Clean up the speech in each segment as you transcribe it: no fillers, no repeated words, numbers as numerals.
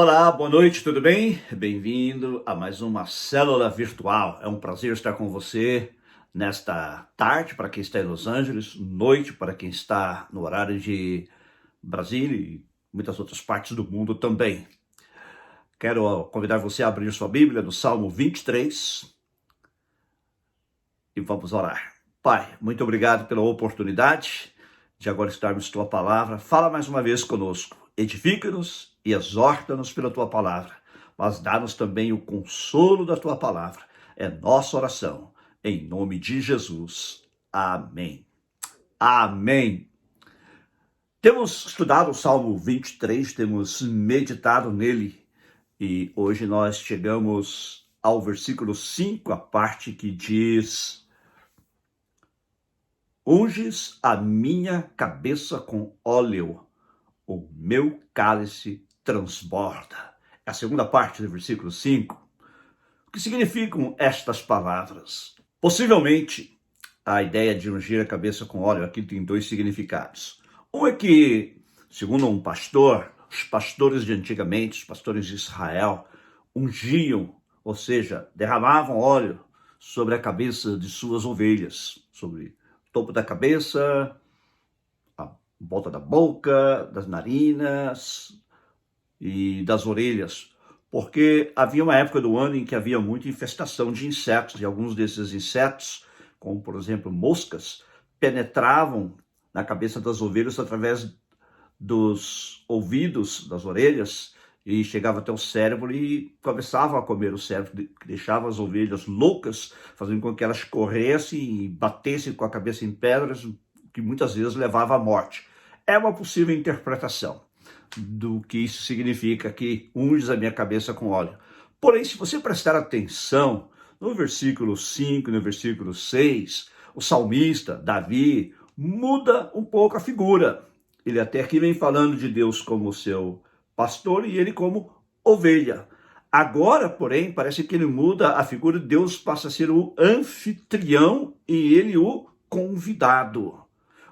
Olá, boa noite, tudo bem? Bem-vindo a mais uma célula virtual. É um prazer estar com você nesta tarde para quem está em Los Angeles, noite para quem está no horário de Brasília e muitas outras partes do mundo também. Quero convidar você a abrir sua Bíblia no Salmo 23 e vamos orar. Pai, muito obrigado pela oportunidade de agora estarmos tua palavra. Fala mais uma vez conosco, edifica-nos e exorta-nos pela tua palavra, mas dá-nos também o consolo da tua palavra. É nossa oração, em nome de Jesus. Amém. Amém. Temos estudado o Salmo 23, temos meditado nele e hoje nós chegamos ao versículo 5, a parte que diz: unges a minha cabeça com óleo, o meu cálice transborda. É a segunda parte do versículo 5. O que significam estas palavras? Possivelmente, a ideia de ungir a cabeça com óleo aqui tem dois significados. Um é que, segundo um pastor, os pastores de antigamente, os pastores de Israel, ungiam, ou seja, derramavam óleo sobre a cabeça de suas ovelhas, sobre o topo da cabeça, a volta da boca, das narinas e das orelhas, porque havia uma época do ano em que havia muita infestação de insetos, e alguns desses insetos, como por exemplo moscas, penetravam na cabeça das ovelhas através dos ouvidos, das orelhas, e chegava até o cérebro e começavam a comer o cérebro, que deixava as ovelhas loucas, fazendo com que elas corressem e batessem com a cabeça em pedras, que muitas vezes levava à morte. É uma possível interpretação do que isso significa, que unges a minha cabeça com óleo. Porém, se você prestar atenção, no versículo 5 e no versículo 6, o salmista, Davi, muda um pouco a figura. Ele até aqui vem falando de Deus como seu pastor e ele como ovelha. Agora, porém, parece que ele muda a figura de Deus, passa a ser o anfitrião e ele o convidado.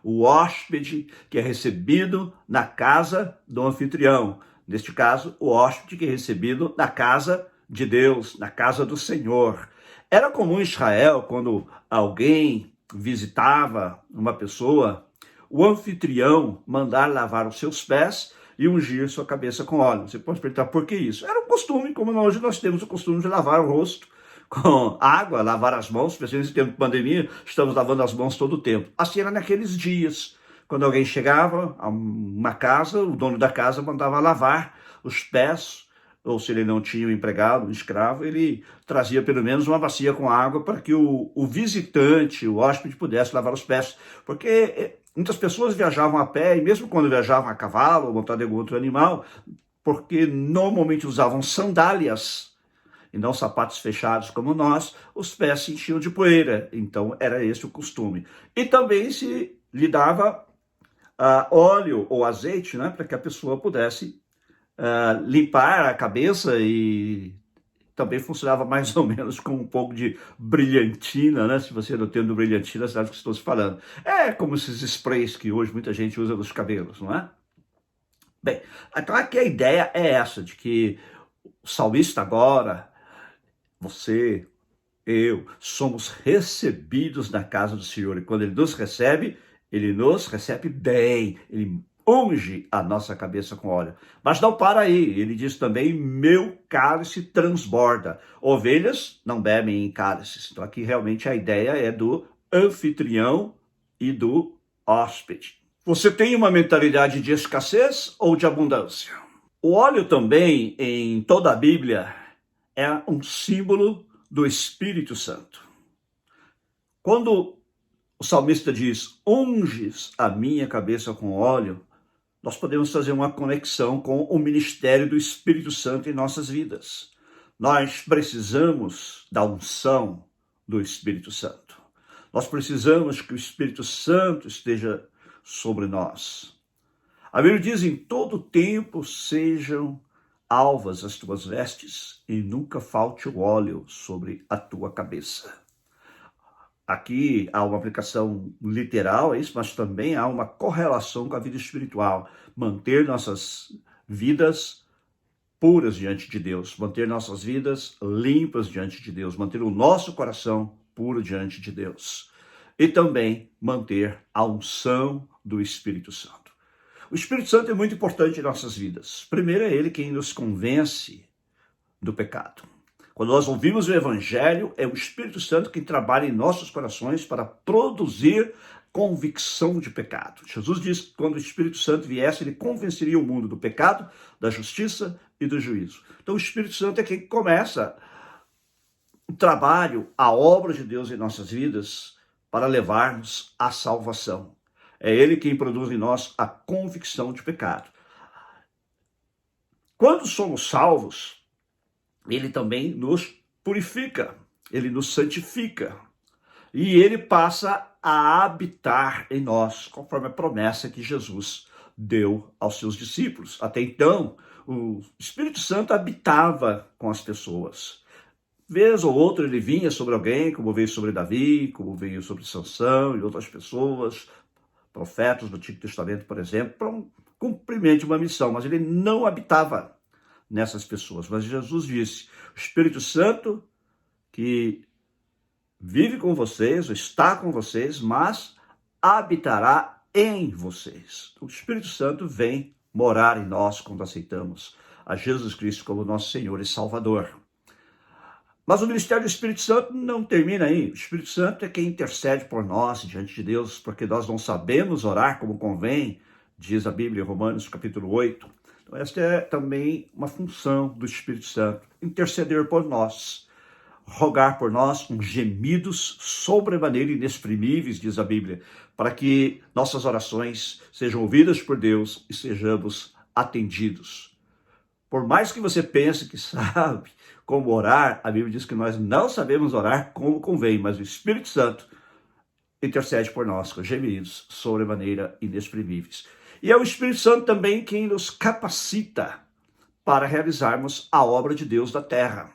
O hóspede que é recebido na casa do anfitrião. Neste caso, o hóspede que é recebido na casa de Deus, na casa do Senhor. Era comum em Israel, quando alguém visitava uma pessoa, o anfitrião mandar lavar os seus pés e ungir sua cabeça com óleo. Você pode perguntar por que isso? Era um costume, como hoje nós temos o costume de lavar o rosto com água, lavar as mãos, especialmente em tempo de pandemia, estamos lavando as mãos todo o tempo. Assim era naqueles dias. Quando alguém chegava a uma casa, o dono da casa mandava lavar os pés, ou se ele não tinha um empregado, um escravo, ele trazia pelo menos uma bacia com água para que o visitante, o hóspede, pudesse lavar os pés. Porque muitas pessoas viajavam a pé, e mesmo quando viajavam a cavalo ou montado em algum outro animal, porque normalmente usavam sandálias, e não sapatos fechados como nós, os pés se enchiam de poeira. Então era esse o costume. E também se lhe dava óleo ou azeite, né, para que a pessoa pudesse limpar a cabeça, e também funcionava mais ou menos com um pouco de brilhantina, né? Se você não tem brilhantina, sabe o que estou falando. É como esses sprays que hoje muita gente usa nos cabelos, não é? Bem, então aqui a ideia é essa, de que o salmista agora, você, eu, somos recebidos na casa do Senhor. E quando ele nos recebe bem. Ele unge a nossa cabeça com óleo. Mas não para aí. Ele diz também, meu cálice transborda. Ovelhas não bebem em cálices. Então aqui realmente a ideia é do anfitrião e do hóspede. Você tem uma mentalidade de escassez ou de abundância? O óleo também, em toda a Bíblia, é um símbolo do Espírito Santo. Quando o salmista diz, unges a minha cabeça com óleo, nós podemos fazer uma conexão com o ministério do Espírito Santo em nossas vidas. Nós precisamos da unção do Espírito Santo. Nós precisamos que o Espírito Santo esteja sobre nós. A Bíblia diz, em todo tempo sejam alvas as tuas vestes e nunca falte o óleo sobre a tua cabeça. Aqui há uma aplicação literal a isso, mas também há uma correlação com a vida espiritual. Manter nossas vidas puras diante de Deus, manter nossas vidas limpas diante de Deus, manter o nosso coração puro diante de Deus e também manter a unção do Espírito Santo. O Espírito Santo é muito importante em nossas vidas. Primeiro, é ele quem nos convence do pecado. Quando nós ouvimos o Evangelho, é o Espírito Santo quem trabalha em nossos corações para produzir convicção de pecado. Jesus diz que quando o Espírito Santo viesse, ele convenceria o mundo do pecado, da justiça e do juízo. Então o Espírito Santo é quem começa o trabalho, a obra de Deus em nossas vidas para levar-nos à salvação. É ele quem produz em nós a convicção de pecado. Quando somos salvos, ele também nos purifica, ele nos santifica e ele passa a habitar em nós, conforme a promessa que Jesus deu aos seus discípulos. Até então, o Espírito Santo habitava com as pessoas. Vez ou outra ele vinha sobre alguém, como veio sobre Davi, como veio sobre Sansão e outras pessoas, profetas do Antigo Testamento, por exemplo, para um cumprimento de uma missão, mas ele não habitava nessas pessoas. Mas Jesus disse, o Espírito Santo que vive com vocês, está com vocês, mas habitará em vocês. O Espírito Santo vem morar em nós quando aceitamos a Jesus Cristo como nosso Senhor e Salvador. Mas o ministério do Espírito Santo não termina aí. O Espírito Santo é quem intercede por nós diante de Deus, porque nós não sabemos orar como convém, diz a Bíblia em Romanos capítulo 8. Então esta é também uma função do Espírito Santo, interceder por nós, rogar por nós com gemidos sobremaneira inexprimíveis, diz a Bíblia, para que nossas orações sejam ouvidas por Deus e sejamos atendidos. Por mais que você pense que sabe como orar, a Bíblia diz que nós não sabemos orar como convém, mas o Espírito Santo intercede por nós com gemidos sobremaneira inexprimíveis. E é o Espírito Santo também quem nos capacita para realizarmos a obra de Deus na terra.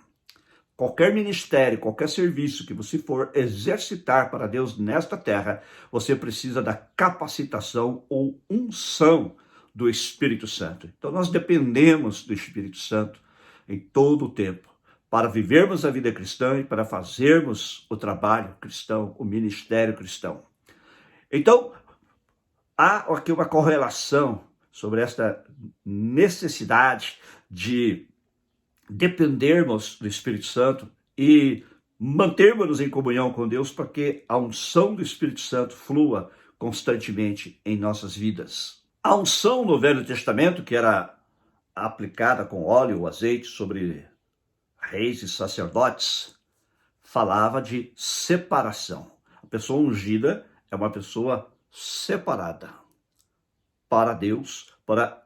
Qualquer ministério, qualquer serviço que você for exercitar para Deus nesta terra, você precisa da capacitação ou unção do Espírito Santo. Então nós dependemos do Espírito Santo em todo o tempo para vivermos a vida cristã e para fazermos o trabalho cristão, o ministério cristão. Então, há aqui uma correlação sobre esta necessidade de dependermos do Espírito Santo e mantermos-nos em comunhão com Deus para que a unção do Espírito Santo flua constantemente em nossas vidas. A unção no Velho Testamento, que era aplicada com óleo ou azeite sobre reis e sacerdotes, falava de separação. A pessoa ungida é uma pessoa separada para Deus, para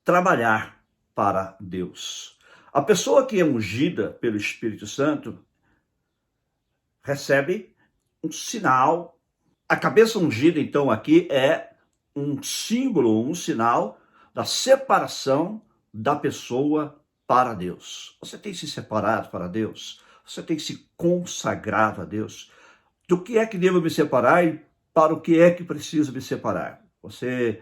trabalhar para Deus. A pessoa que é ungida pelo Espírito Santo recebe um sinal. A cabeça ungida, então, aqui é um símbolo, um sinal da separação da pessoa para Deus. Você tem se separado para Deus? Você tem se consagrado a Deus? Do que é que devo me separar e para o que é que preciso me separar? Você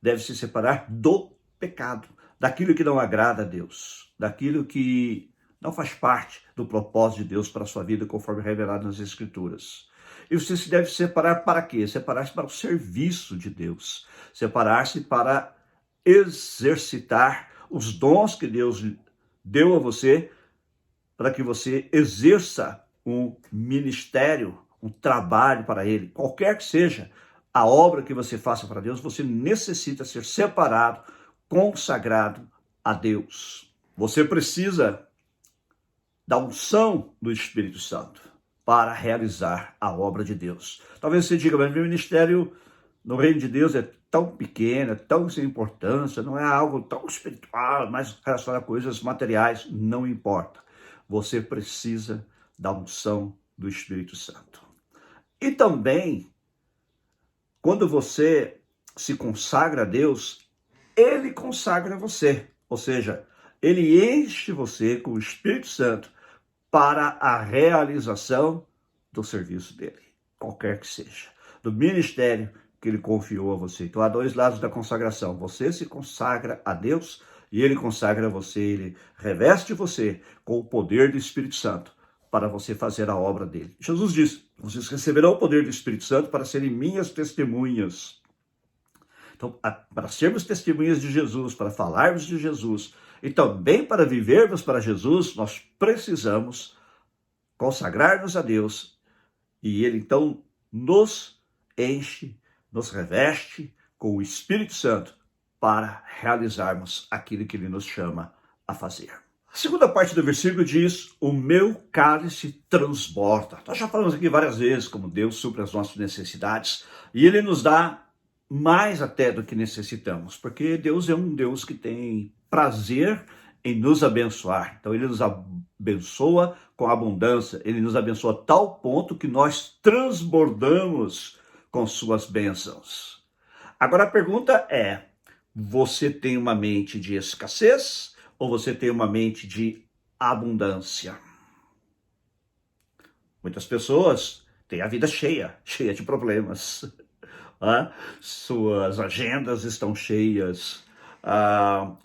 deve se separar do pecado, daquilo que não agrada a Deus, daquilo que não faz parte do propósito de Deus para a sua vida, conforme revelado nas Escrituras. E você se deve separar para quê? Separar-se para o serviço de Deus, separar-se para exercitar os dons que Deus deu a você, para que você exerça um ministério, um trabalho para Ele. Qualquer que seja a obra que você faça para Deus, você necessita ser separado, consagrado a Deus. Você precisa da unção do Espírito Santo para realizar a obra de Deus. Talvez você diga, mas meu ministério no reino de Deus é tão pequeno, é tão sem importância, não é algo tão espiritual, mas relacionado a coisas materiais. Não importa. Você precisa da unção do Espírito Santo. E também, quando você se consagra a Deus, Ele consagra você. Ou seja, Ele enche você com o Espírito Santo para a realização do serviço dele, qualquer que seja, do ministério que Ele confiou a você. Então há dois lados da consagração. Você se consagra a Deus E ele consagra você, ele reveste você com o poder do Espírito Santo para você fazer a obra dele. Jesus disse: vocês receberão o poder do Espírito Santo para serem minhas testemunhas. Então, para sermos testemunhas de Jesus, para falarmos de Jesus e também para vivermos para Jesus, nós precisamos consagrar-nos a Deus e ele então nos enche, nos reveste com o Espírito Santo para realizarmos aquilo que ele nos chama a fazer. A segunda parte do versículo diz: o meu cálice transborda. Nós já falamos aqui várias vezes como Deus supre as nossas necessidades e ele nos dá mais até do que necessitamos, porque Deus é um Deus que tem prazer em nos abençoar. Então ele nos abençoa com abundância, ele nos abençoa a tal ponto que nós transbordamos com suas bênçãos. Agora a pergunta é: você tem uma mente de escassez ou você tem uma mente de abundância? Muitas pessoas têm a vida cheia de problemas. Suas agendas estão cheias,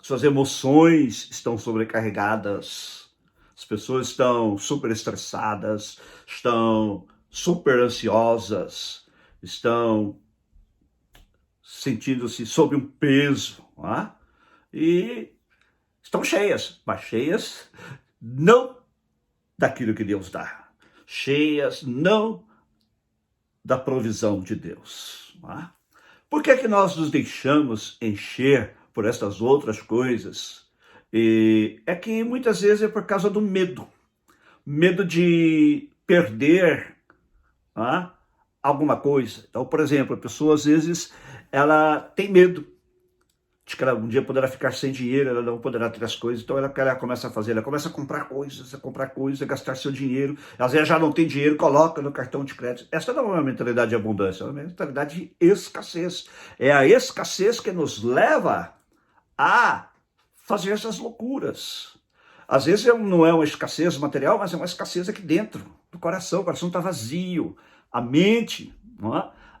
suas emoções estão sobrecarregadas, as pessoas estão super estressadas, estão super ansiosas, estão sentindo-se sob um peso, e estão cheias, mas cheias não daquilo que Deus dá, cheias não da provisão de Deus. Por que é que nós nos deixamos encher por estas outras coisas? E é que muitas vezes é por causa do medo. Medo de perder alguma coisa. Então, por exemplo, a pessoa às vezes ela tem medo de que ela um dia poderá ficar sem dinheiro, ela não poderá ter as coisas, então ela começa a fazer, ela começa a comprar coisas, a gastar seu dinheiro, às vezes já não tem dinheiro, coloca no cartão de crédito. Essa não é uma mentalidade de abundância, é uma mentalidade de escassez. É a escassez que nos leva a fazer essas loucuras. Às vezes não é uma escassez material, mas é uma escassez aqui dentro, do coração. O coração está vazio, a mente,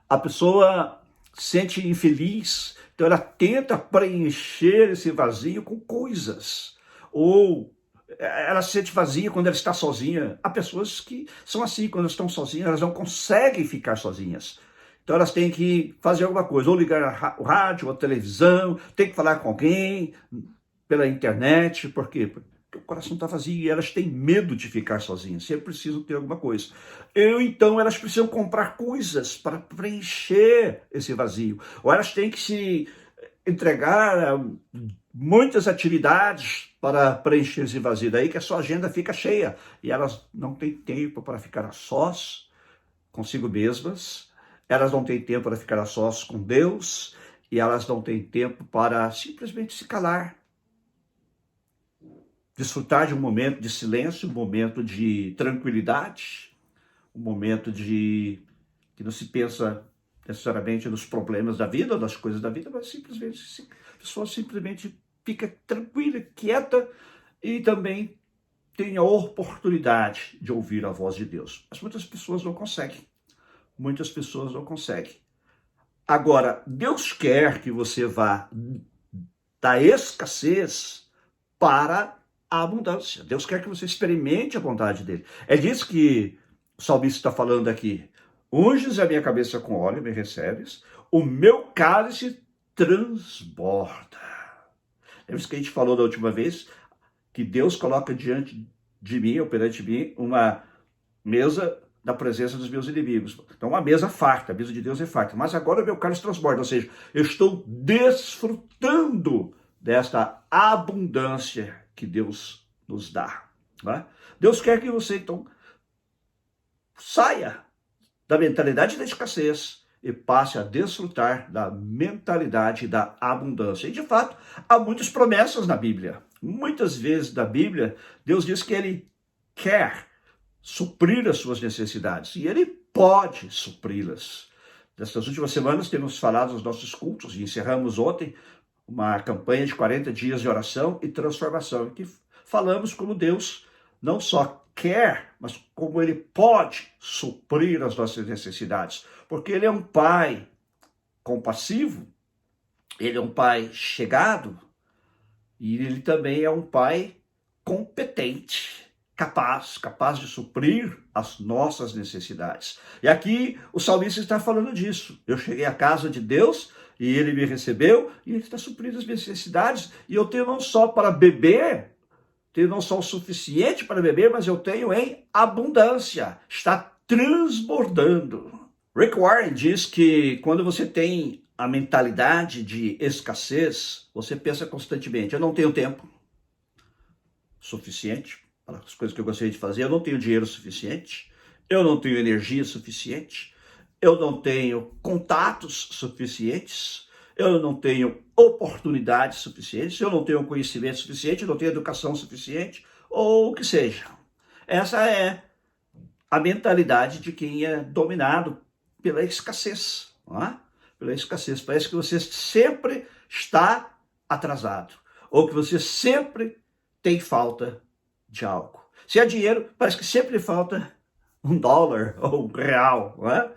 a pessoa se sente infeliz, então ela tenta preencher esse vazio com coisas, ou ela se sente vazia quando ela está sozinha. Há pessoas que são assim, quando estão sozinhas, elas não conseguem ficar sozinhas. Então elas têm que fazer alguma coisa, ou ligar o rádio, ou a televisão, tem que falar com alguém pela internet. Por quê? Porque o coração está vazio e elas têm medo de ficar sozinhas, sempre precisam ter alguma coisa. Então elas precisam comprar coisas para preencher esse vazio, ou elas têm que se entregar a muitas atividades para preencher esse vazio, daí que a sua agenda fica cheia e elas não têm tempo para ficar a sós consigo mesmas, elas não têm tempo para ficar a sós com Deus e elas não têm tempo para simplesmente se calar. Desfrutar de um momento de silêncio, um momento de tranquilidade, um momento de que não se pensa necessariamente nos problemas da vida, das coisas da vida, mas simplesmente a pessoa simplesmente fica tranquila, quieta e também tem a oportunidade de ouvir a voz de Deus. Mas muitas pessoas não conseguem. Muitas pessoas não conseguem. Agora, Deus quer que você vá da escassez para a abundância. Deus quer que você experimente a vontade dele. É disso que o salmista está falando aqui. Unges a minha cabeça com óleo, me recebes, o meu cálice transborda. É isso que a gente falou da última vez, que Deus coloca diante de mim, ou perante mim, uma mesa na presença dos meus inimigos. Então, uma mesa farta, a mesa de Deus é farta. Mas agora o meu cálice transborda, ou seja, eu estou desfrutando desta abundância que Deus nos dá. Deus quer que você, então, saia da mentalidade da escassez e passe a desfrutar da mentalidade da abundância. E, de fato, há muitas promessas na Bíblia. Muitas vezes na Bíblia, Deus diz que Ele quer suprir as suas necessidades e Ele pode supri-las. Nestas últimas semanas temos falado nos nossos cultos e encerramos ontem uma campanha de 40 dias de oração e transformação, em que falamos como Deus não só quer, mas como Ele pode suprir as nossas necessidades, porque Ele é um Pai compassivo, Ele é um Pai chegado, E ele também é um pai competente, capaz de suprir as nossas necessidades. E aqui o salmista está falando disso. Eu cheguei à casa de Deus e ele me recebeu e ele está suprindo as minhas necessidades. E eu tenho não só para beber, tenho não só o suficiente para beber, mas eu tenho em abundância. Está transbordando. Rick Warren diz que quando você tem a mentalidade de escassez, você pensa constantemente: eu não tenho tempo suficiente para as coisas que eu gostaria de fazer, eu não tenho dinheiro suficiente, eu não tenho energia suficiente, eu não tenho contatos suficientes, eu não tenho oportunidades suficientes, eu não tenho conhecimento suficiente, eu não tenho educação suficiente, ou o que seja. Essa é a mentalidade de quem é dominado pela escassez, não é? Pela escassez. Parece que você sempre está atrasado, ou que você sempre tem falta de algo. Se é dinheiro, parece que sempre falta $1 ou R$ 1, não é?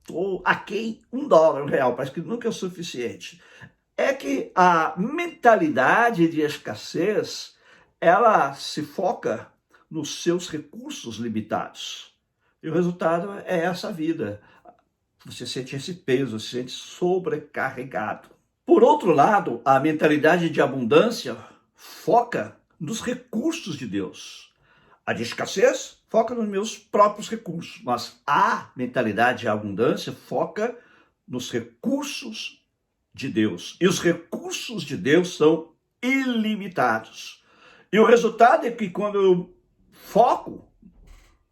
Ou a quem $1, R$ 1, parece que nunca é o suficiente. É que a mentalidade de escassez, ela se foca nos seus recursos limitados. E o resultado é essa vida. Você sente esse peso, se sente sobrecarregado. Por outro lado, a mentalidade de abundância foca nos recursos de Deus. A de escassez foca nos meus próprios recursos, mas a mentalidade de abundância foca nos recursos de Deus. E os recursos de Deus são ilimitados. E o resultado é que quando eu foco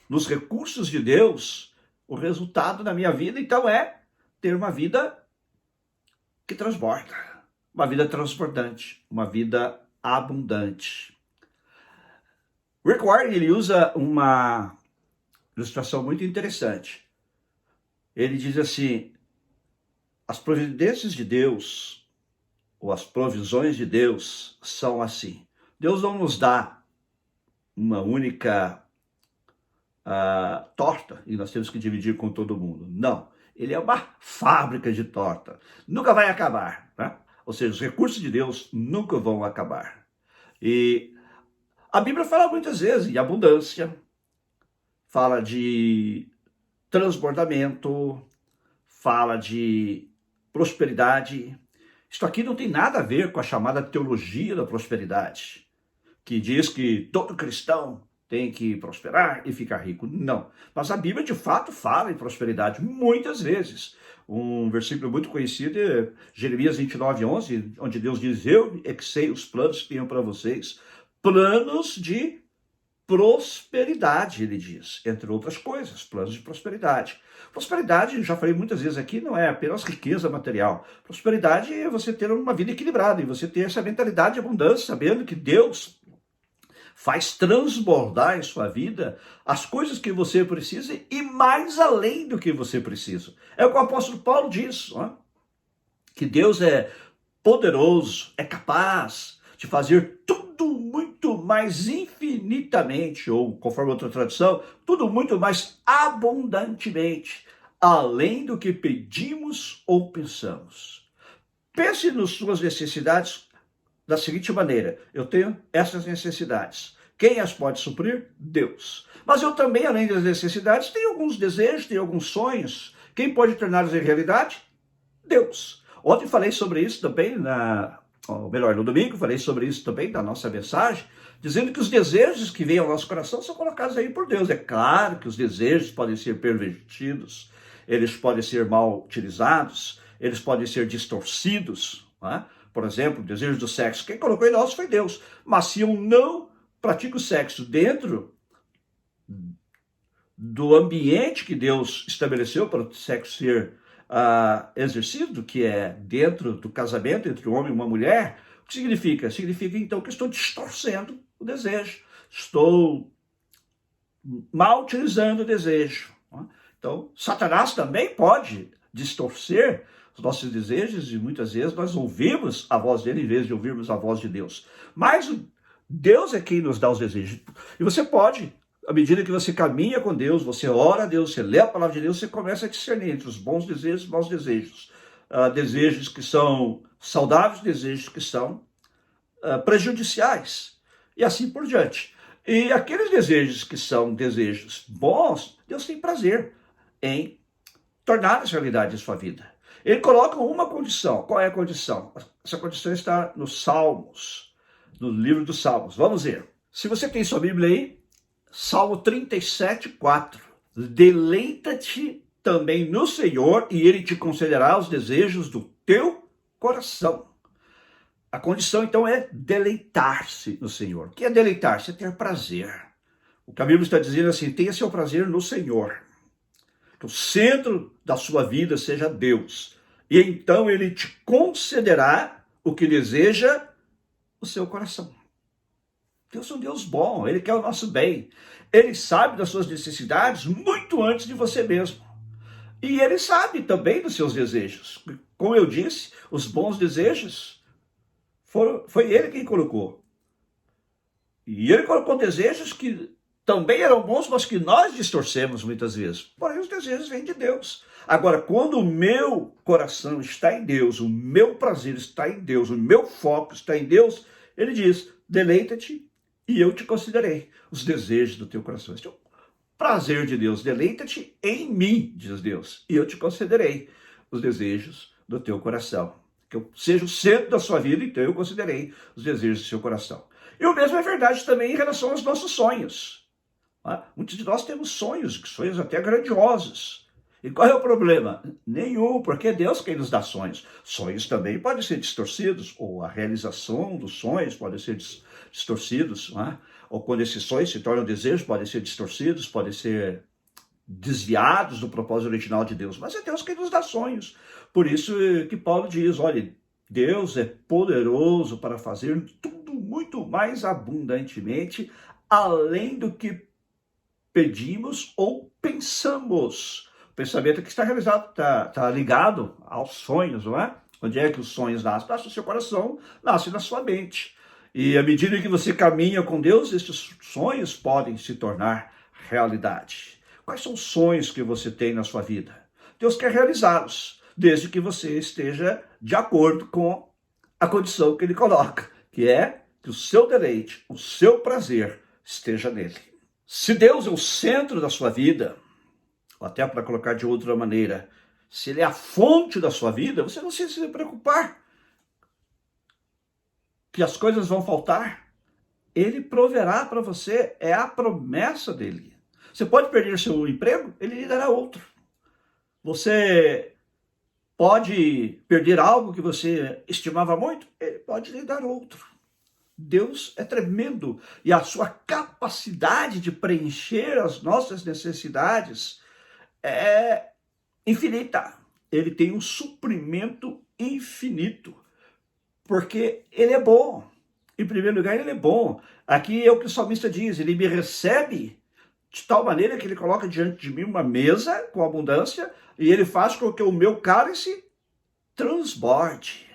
nos recursos de Deus, o resultado na minha vida, então, é ter uma vida que transborda, uma vida transbordante, uma vida abundante. Rick Warren, ele usa uma ilustração muito interessante. Ele diz assim: as providências de Deus, ou as provisões de Deus, são assim. Deus não nos dá uma única torta e nós temos que dividir com todo mundo. Não. Ele é uma fábrica de torta. Nunca vai acabar, né? Ou seja, os recursos de Deus nunca vão acabar. E a Bíblia fala muitas vezes de abundância, fala de transbordamento, fala de prosperidade. Isto aqui não tem nada a ver com a chamada teologia da prosperidade, que diz que todo cristão tem que prosperar e ficar rico. Não. Mas a Bíblia, de fato, fala em prosperidade muitas vezes. Um versículo muito conhecido é Jeremias 29:11, onde Deus diz: eu é que sei os planos que tenho para vocês. Planos de prosperidade, ele diz. Entre outras coisas, planos de prosperidade. Prosperidade, já falei muitas vezes aqui, não é apenas riqueza material. Prosperidade é você ter uma vida equilibrada e você ter essa mentalidade de abundância, sabendo que Deus faz transbordar em sua vida as coisas que você precisa e mais além do que você precisa. É o que o apóstolo Paulo diz, não é? Que Deus é poderoso, é capaz de fazer tudo muito mais infinitamente, ou conforme outra tradução, tudo muito mais abundantemente, além do que pedimos ou pensamos. Pense nas suas necessidades da seguinte maneira: eu tenho essas necessidades. Quem as pode suprir? Deus. Mas eu também, além das necessidades, tenho alguns desejos, tenho alguns sonhos. Quem pode torná-los em realidade? Deus. Ontem falei sobre isso também, no domingo, falei sobre isso também na nossa mensagem, dizendo que os desejos que vêm ao nosso coração são colocados aí por Deus. É claro que os desejos podem ser pervertidos, eles podem ser mal utilizados, eles podem ser distorcidos, não é? Por exemplo, o desejo do sexo, quem colocou em nós foi Deus. Mas se eu não pratico sexo dentro do ambiente que Deus estabeleceu para o sexo ser exercido, que é dentro do casamento entre um homem e uma mulher, o que significa? Significa, então, que estou distorcendo o desejo. Estou mal utilizando o desejo. Então, Satanás também pode distorcer os nossos desejos e muitas vezes nós ouvimos a voz dele em vez de ouvirmos a voz de Deus. Mas Deus é quem nos dá os desejos. E você pode, à medida que você caminha com Deus, você ora a Deus, você lê a palavra de Deus, você começa a discernir entre os bons desejos e os maus desejos. Desejos que são saudáveis, desejos que são prejudiciais, e assim por diante. E aqueles desejos que são desejos bons, Deus tem prazer em tornar essa realidade em sua vida. Ele coloca uma condição. Qual é a condição? Essa condição está nos Salmos, no livro dos Salmos. Vamos ver. Se você tem sua Bíblia aí, Salmo 37:4. Deleita-te também no Senhor e Ele te concederá os desejos do teu coração. A condição, então, é deleitar-se no Senhor. O que é deleitar-se? É ter prazer. O que a Bíblia está dizendo assim, tenha seu prazer no Senhor. Que o centro da sua vida seja Deus. E então Ele te concederá o que deseja o seu coração. Deus é um Deus bom, Ele quer o nosso bem. Ele sabe das suas necessidades muito antes de você mesmo. E Ele sabe também dos seus desejos. Como eu disse, os bons desejos foi Ele quem colocou. E Ele colocou desejos que também eram bons, mas que nós distorcemos muitas vezes. Porém, os desejos vêm de Deus. Agora, quando o meu coração está em Deus, o meu prazer está em Deus, o meu foco está em Deus, Ele diz, deleita-te e eu te considerei os desejos do teu coração. Este é o prazer de Deus, deleita-te em mim, diz Deus, e eu te concederei os desejos do teu coração. Que eu seja o centro da sua vida, então eu considerei os desejos do seu coração. E o mesmo é verdade também em relação aos nossos sonhos. Muitos de nós temos sonhos até grandiosos. E qual é o problema? Nenhum, porque é Deus quem nos dá sonhos. Sonhos também podem ser distorcidos, ou a realização dos sonhos pode ser distorcidos, ou quando esses sonhos se tornam desejos, podem ser distorcidos, podem ser desviados do propósito original de Deus. Mas é Deus quem nos dá sonhos. Por isso que Paulo diz, olha, Deus é poderoso para fazer tudo muito mais abundantemente, além do que pedimos ou pensamos. O pensamento que está realizado, está ligado aos sonhos, não é? Onde é que os sonhos nascem? Nasce no seu coração, nasce na sua mente. E à medida que você caminha com Deus, esses sonhos podem se tornar realidade. Quais são os sonhos que você tem na sua vida? Deus quer realizá-los, desde que você esteja de acordo com a condição que Ele coloca, que é que o seu deleite, o seu prazer esteja nele. Se Deus é o centro da sua vida, ou até para colocar de outra maneira, se Ele é a fonte da sua vida, você não precisa se preocupar que as coisas vão faltar. Ele proverá para você, é a promessa dele. Você pode perder seu emprego, Ele lhe dará outro. Você pode perder algo que você estimava muito, Ele pode lhe dar outro. Deus é tremendo e a sua capacidade de preencher as nossas necessidades é infinita. Ele tem um suprimento infinito, porque Ele é bom. Em primeiro lugar, Ele é bom. Aqui é o que o salmista diz, Ele me recebe de tal maneira que Ele coloca diante de mim uma mesa com abundância e Ele faz com que o meu cálice transborde.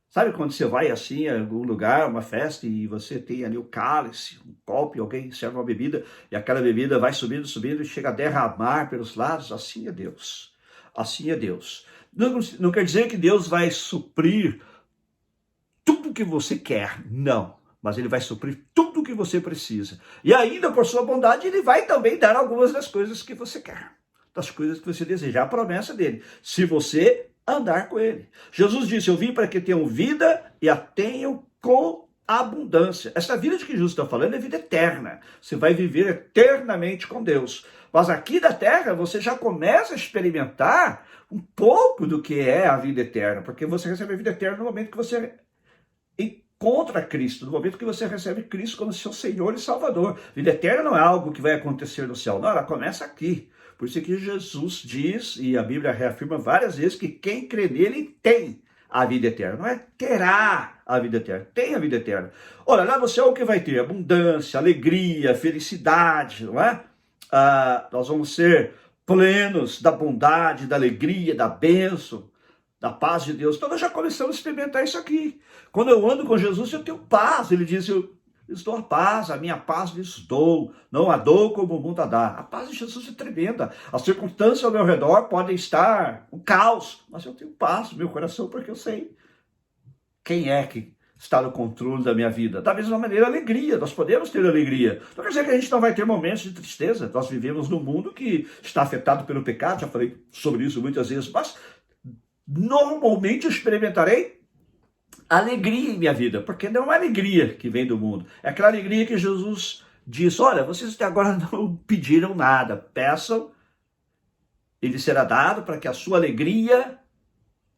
Sabe quando você vai assim a algum lugar, uma festa, e você tem ali o cálice, um copo, e alguém serve uma bebida, e aquela bebida vai subindo, subindo, e chega a derramar pelos lados? Assim é Deus. Assim é Deus. Não quer dizer que Deus vai suprir tudo que você quer, não. Mas Ele vai suprir tudo o que você precisa. E ainda, por sua bondade, Ele vai também dar algumas das coisas que você quer, das coisas que você deseja. A promessa dele, se você andar com Ele. Jesus disse, eu vim para que tenham vida e a tenham com abundância. Essa vida de que Jesus está falando é vida eterna. Você vai viver eternamente com Deus. Mas aqui da terra você já começa a experimentar um pouco do que é a vida eterna, porque você recebe a vida eterna no momento que você encontra Cristo, no momento que você recebe Cristo como seu Senhor e Salvador. Vida eterna não é algo que vai acontecer no céu, não, ela começa aqui. Por isso que Jesus diz, e a Bíblia reafirma várias vezes, que quem crê nele tem a vida eterna. Não é terá a vida eterna, tem a vida eterna. Olha, lá você é o que vai ter abundância, alegria, felicidade, não é? Nós vamos ser plenos da bondade, da alegria, da bênção, da paz de Deus. Então nós já começamos a experimentar isso aqui. Quando eu ando com Jesus, eu tenho paz. Ele diz, eu lhes dou a paz, a minha paz lhes dou. Não a dou como o mundo a dá. A paz de Jesus é tremenda. As circunstâncias ao meu redor podem estar um caos, mas eu tenho paz no meu coração porque eu sei quem é que está no controle da minha vida. Da mesma maneira, alegria. Nós podemos ter alegria. Não quer dizer que a gente não vai ter momentos de tristeza. Nós vivemos num mundo que está afetado pelo pecado. Já falei sobre isso muitas vezes. Mas, normalmente, eu experimentarei alegria em minha vida. Porque não é uma alegria que vem do mundo. É aquela alegria que Jesus diz: olha, vocês até agora não pediram nada. Peçam, e lhe será dado, para que a sua alegria,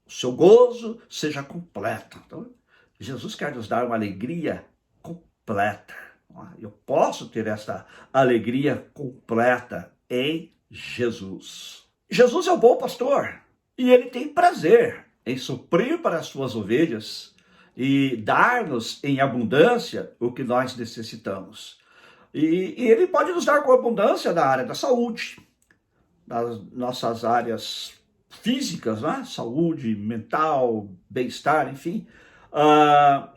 o seu gozo, seja completo. Então, Jesus quer nos dar uma alegria completa. Eu posso ter essa alegria completa em Jesus. Jesus é o bom pastor e ele tem prazer em suprir para as suas ovelhas e dar-nos em abundância o que nós necessitamos. E ele pode nos dar com abundância na área da saúde, nas nossas áreas físicas, né? Saúde, mental, bem-estar, enfim.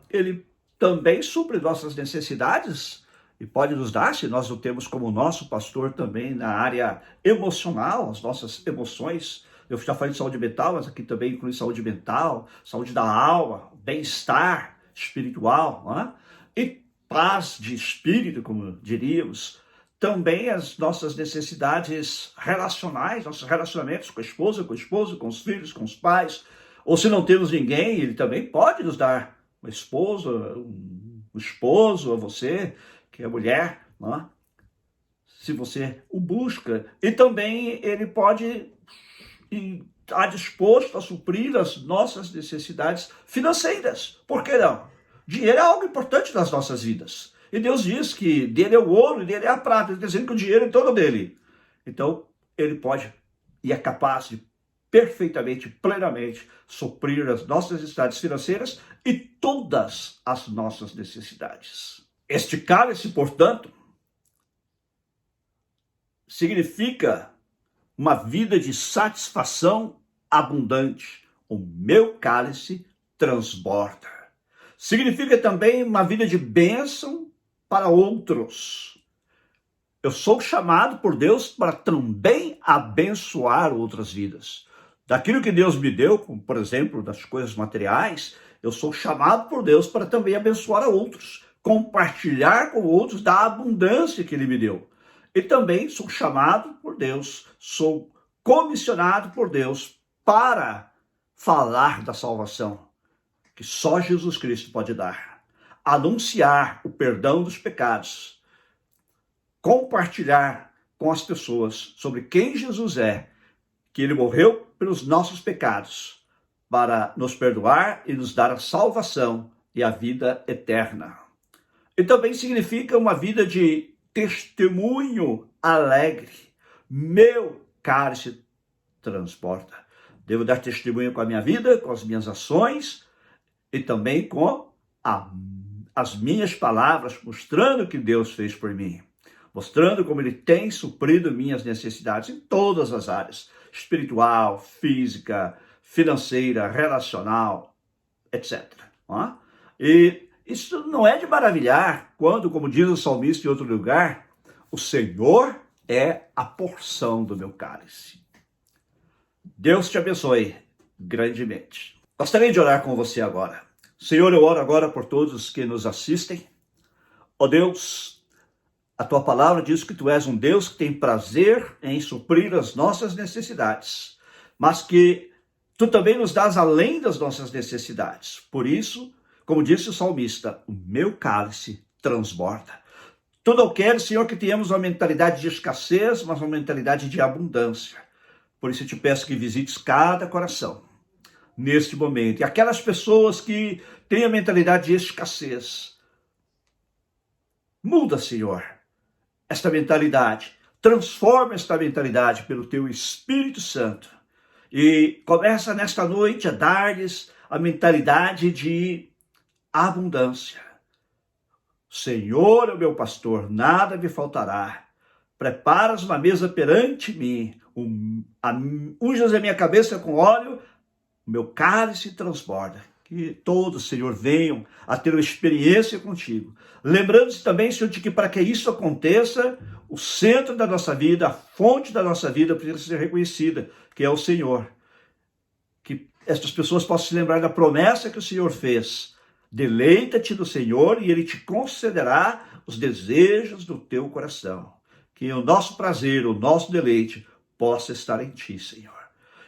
Ele também supre nossas necessidades e pode nos dar, se nós o temos como nosso pastor, também na área emocional, as nossas emoções. Eu já falei de saúde mental, mas aqui também inclui saúde mental, saúde da alma, bem-estar espiritual, né? E paz de espírito, como diríamos. Também as nossas necessidades relacionais, nossos relacionamentos com a esposa, com o esposo, com os filhos, com os pais. Ou se não temos ninguém, ele também pode nos dar uma esposa, um esposo, a você, que é mulher, não é? Se você o busca. E também ele pode estar disposto a suprir as nossas necessidades financeiras. Por que não? Dinheiro é algo importante nas nossas vidas. E Deus diz que dele é o ouro e dele é a prata. Ele está dizendo que o dinheiro é todo dele. Então, ele pode e é capaz de perfeitamente, plenamente suprir as nossas necessidades financeiras e todas as nossas necessidades. Este cálice, portanto, significa uma vida de satisfação abundante. O meu cálice transborda. Significa também uma vida de bênção para outros. Eu sou chamado por Deus para também abençoar outras vidas. Daquilo que Deus me deu, como por exemplo das coisas materiais, eu sou chamado por Deus para também abençoar a outros, compartilhar com outros da abundância que Ele me deu. E também sou chamado por Deus, sou comissionado por Deus para falar da salvação, que só Jesus Cristo pode dar. Anunciar o perdão dos pecados, compartilhar com as pessoas sobre quem Jesus é, que ele morreu pelos nossos pecados, para nos perdoar e nos dar a salvação e a vida eterna. E também significa uma vida de testemunho alegre. Meu cálice transporta. Devo dar testemunho com a minha vida, com as minhas ações e também com as minhas palavras, mostrando o que Deus fez por mim, mostrando como Ele tem suprido minhas necessidades em todas as áreas, espiritual, física, financeira, relacional, etc. E isso não é de maravilhar quando, como diz o salmista em outro lugar, o Senhor é a porção do meu cálice. Deus te abençoe grandemente. Gostaria de orar com você agora. Senhor, eu oro agora por todos que nos assistem. Ó Deus, a tua palavra diz que tu és um Deus que tem prazer em suprir as nossas necessidades, mas que tu também nos dás além das nossas necessidades. Por isso, como disse o salmista, o meu cálice transborda. Tu não queres, Senhor, que tenhamos uma mentalidade de escassez, mas uma mentalidade de abundância. Por isso eu te peço que visites cada coração neste momento. E aquelas pessoas que têm a mentalidade de escassez, muda, Senhor, esta mentalidade. Transforma esta mentalidade pelo teu Espírito Santo. E começa nesta noite a dar-lhes a mentalidade de abundância. Senhor é o meu pastor, nada me faltará. Preparas uma mesa perante mim, unjas a minha cabeça com óleo, o meu cálice transborda. Que todos, Senhor, venham a ter uma experiência contigo. Lembrando-se também, Senhor, de que para que isso aconteça, o centro da nossa vida, a fonte da nossa vida precisa ser reconhecida, que é o Senhor. Que estas pessoas possam se lembrar da promessa que o Senhor fez Deleita-te no Senhor e Ele te concederá os desejos do teu coração. Que o nosso prazer, o nosso deleite possa estar em Ti, Senhor.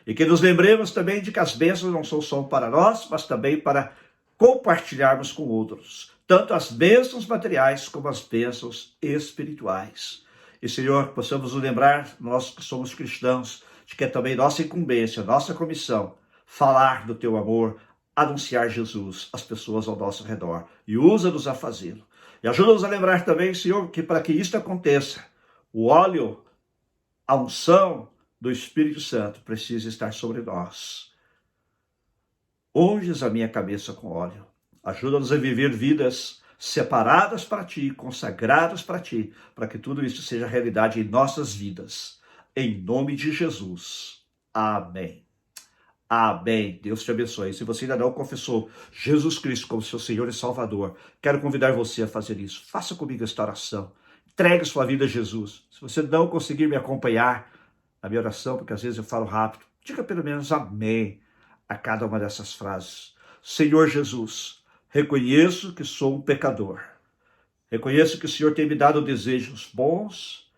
E que nos lembremos também de que as bênçãos não são só para nós, mas também para compartilharmos com outros. Tanto as bênçãos materiais como as bênçãos espirituais. E, Senhor, possamos nos lembrar, nós que somos cristãos, de que é também nossa incumbência, nossa comissão, falar do Teu amor, anunciar Jesus às pessoas ao nosso redor. E usa-nos a fazê-lo. E ajuda-nos a lembrar também, Senhor, que para que isto aconteça, o óleo, a unção do Espírito Santo precisa estar sobre nós. Unges a minha cabeça com óleo. Ajuda-nos a viver vidas separadas para Ti, consagradas para Ti, para que tudo isso seja realidade em nossas vidas. Em nome de Jesus. Amém. Amém. Deus te abençoe. Se você ainda não confessou Jesus Cristo como seu Senhor e Salvador, quero convidar você a fazer isso. Faça comigo esta oração. Entregue sua vida a Jesus. Se você não conseguir me acompanhar na minha oração, porque às vezes eu falo rápido, diga pelo menos amém a cada uma dessas frases. Senhor Jesus, reconheço que sou um pecador. Reconheço que o Senhor tem me dado desejos bons,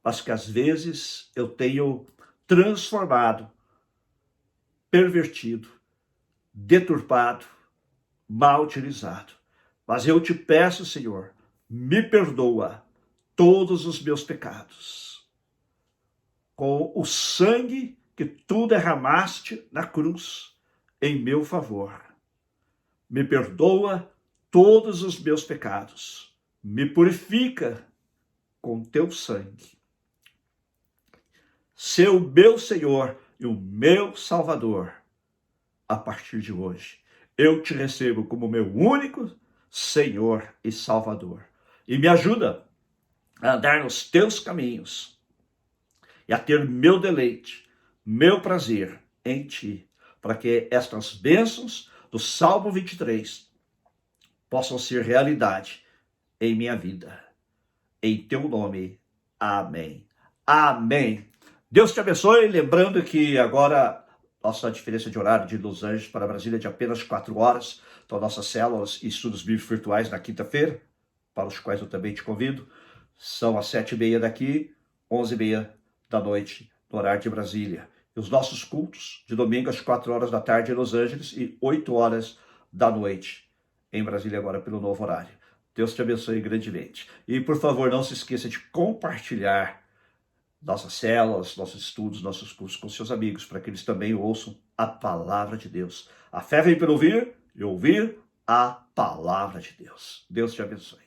mas que às vezes eu tenho transformado, pervertido, deturpado, mal utilizado. Mas eu te peço, Senhor, me perdoa todos os meus pecados. Com o sangue que tu derramaste na cruz em meu favor. Me perdoa todos os meus pecados. Me purifica com teu sangue. Ser o meu Senhor e o meu Salvador a partir de hoje. Eu te recebo como meu único Senhor e Salvador. E me ajuda a andar nos teus caminhos e a ter meu deleite, meu prazer em Ti, para que estas bênçãos do Salmo 23 possam ser realidade em minha vida. Em Teu nome, amém. Amém. Deus te abençoe, lembrando que agora nossa diferença de horário de Los Angeles para Brasília é de apenas 4 horas. Então, nossas células e estudos bíblicos virtuais na quinta-feira, para os quais eu também te convido, são às 7h30 daqui, 11h30 da noite, no horário de Brasília. E os nossos cultos, de domingo às 4 horas da tarde em Los Angeles e 8 horas da noite em Brasília, agora pelo novo horário. Deus te abençoe grandemente. E, por favor, não se esqueça de compartilhar nossas células, nossos estudos, nossos cursos com seus amigos, para que eles também ouçam a palavra de Deus. A fé vem pelo ouvir e ouvir a palavra de Deus. Deus te abençoe.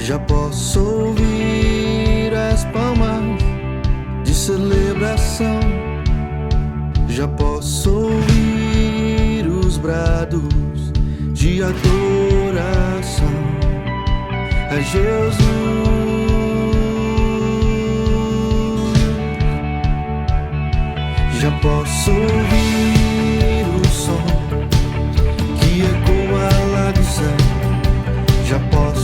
Já posso ouvir as palmas de celebração. Já posso ouvir os brados de adoração a Jesus. Já posso ouvir o som que ecoa lá do céu. Já posso